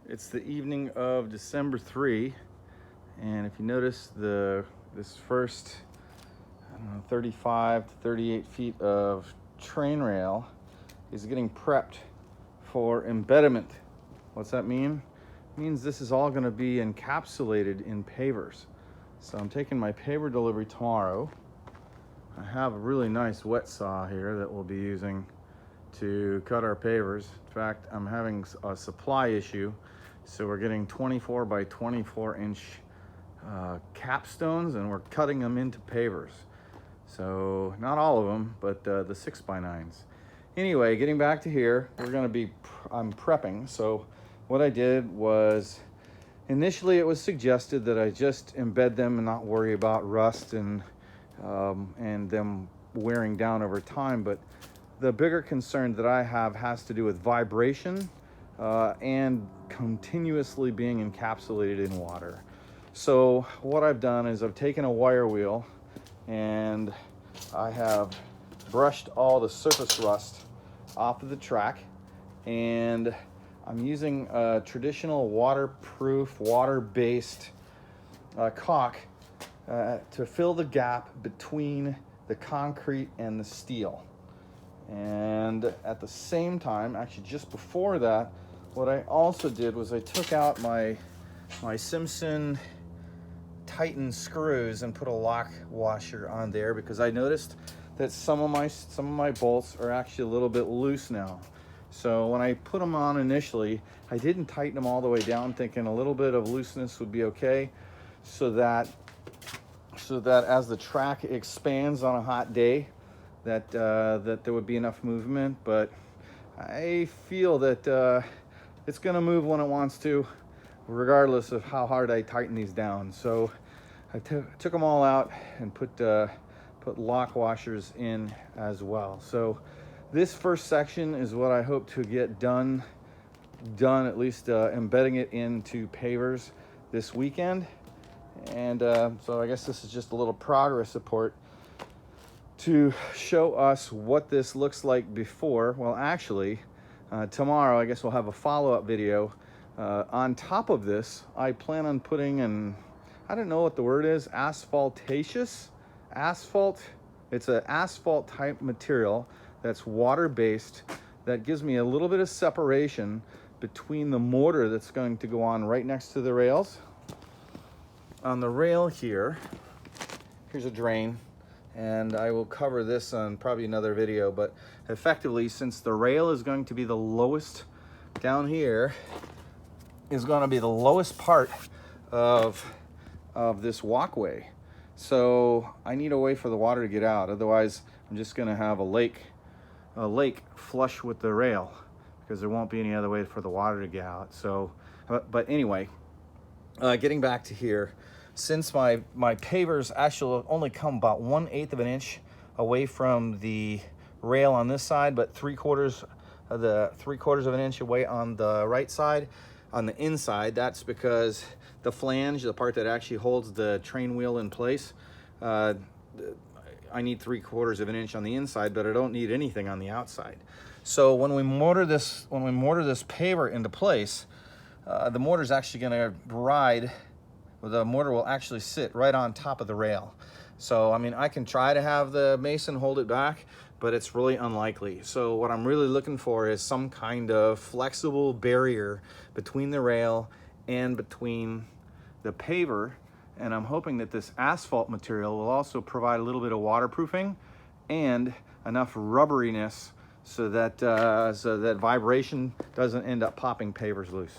It's the evening of December 3, and if you notice this first, I don't know, 35 to 38 feet of train rail is getting prepped for embedment. What's that mean? It means this is all going to be encapsulated in pavers. So I'm taking my paver delivery tomorrow. I have a really nice wet saw here that we'll be using to cut our pavers. In fact, I'm having a supply issue, so we're getting 24 by 24 inch capstones, and we're cutting them into pavers. So not all of them, but the 6x9s. Anyway, getting back to here, I'm prepping. So what I did was, initially it was suggested that I just embed them and not worry about rust and them wearing down over time. But the bigger concern that I have has to do with vibration and continuously being encapsulated in water. So what I've done is I've taken a wire wheel and I have brushed all the surface rust off of the track, and I'm using a traditional waterproof, water-based caulk to fill the gap between the concrete and the steel. And at the same time, actually just before that, what I also did was I took out my Simpson Titan screws and put a lock washer on there, because I noticed that some of my bolts are actually a little bit loose now. So when I put them on initially, I didn't tighten them all the way down, thinking a little bit of looseness would be okay, so that as the track expands on a hot day, that there would be enough movement. But I feel that it's going to move when it wants to, regardless of how hard I tighten these down. So I took them all out and put lock washers in as well. So this first section is what I hope to get done, at least embedding it into pavers this weekend. And so I guess this is just a little progress report to show us what this looks like before. Well, actually, tomorrow I guess we'll have a follow-up video. On top of this, I plan on putting I don't know what the word is, asphaltaceous asphalt. It's an asphalt type material that's water-based, that gives me a little bit of separation between the mortar that's going to go on right next to the rails. On the rail here's a drain, and I will cover this on probably another video, but effectively, since the rail is going to be the lowest down here, is going to be the lowest part of this walkway. So I need a way for the water to get out. Otherwise, I'm just going to have a lake flush with the rail, because there won't be any other way for the water to get out. So, but anyway, getting back to here, since my pavers actually only come about 1/8 of an inch away from the rail on this side, but 3/4 of an inch away on the right side, on the inside, that's because the flange, the part that actually holds the train wheel in place, I need 3/4 of an inch on the inside, but I don't need anything on the outside. So when we mortar this paver into place, the mortar is actually going to ride. The mortar will actually sit right on top of the rail. So I mean, I can try to have the mason hold it back, but it's really unlikely. So what I'm really looking for is some kind of flexible barrier between the rail and between the paver. And I'm hoping that this asphalt material will also provide a little bit of waterproofing and enough rubberiness so that vibration doesn't end up popping pavers loose.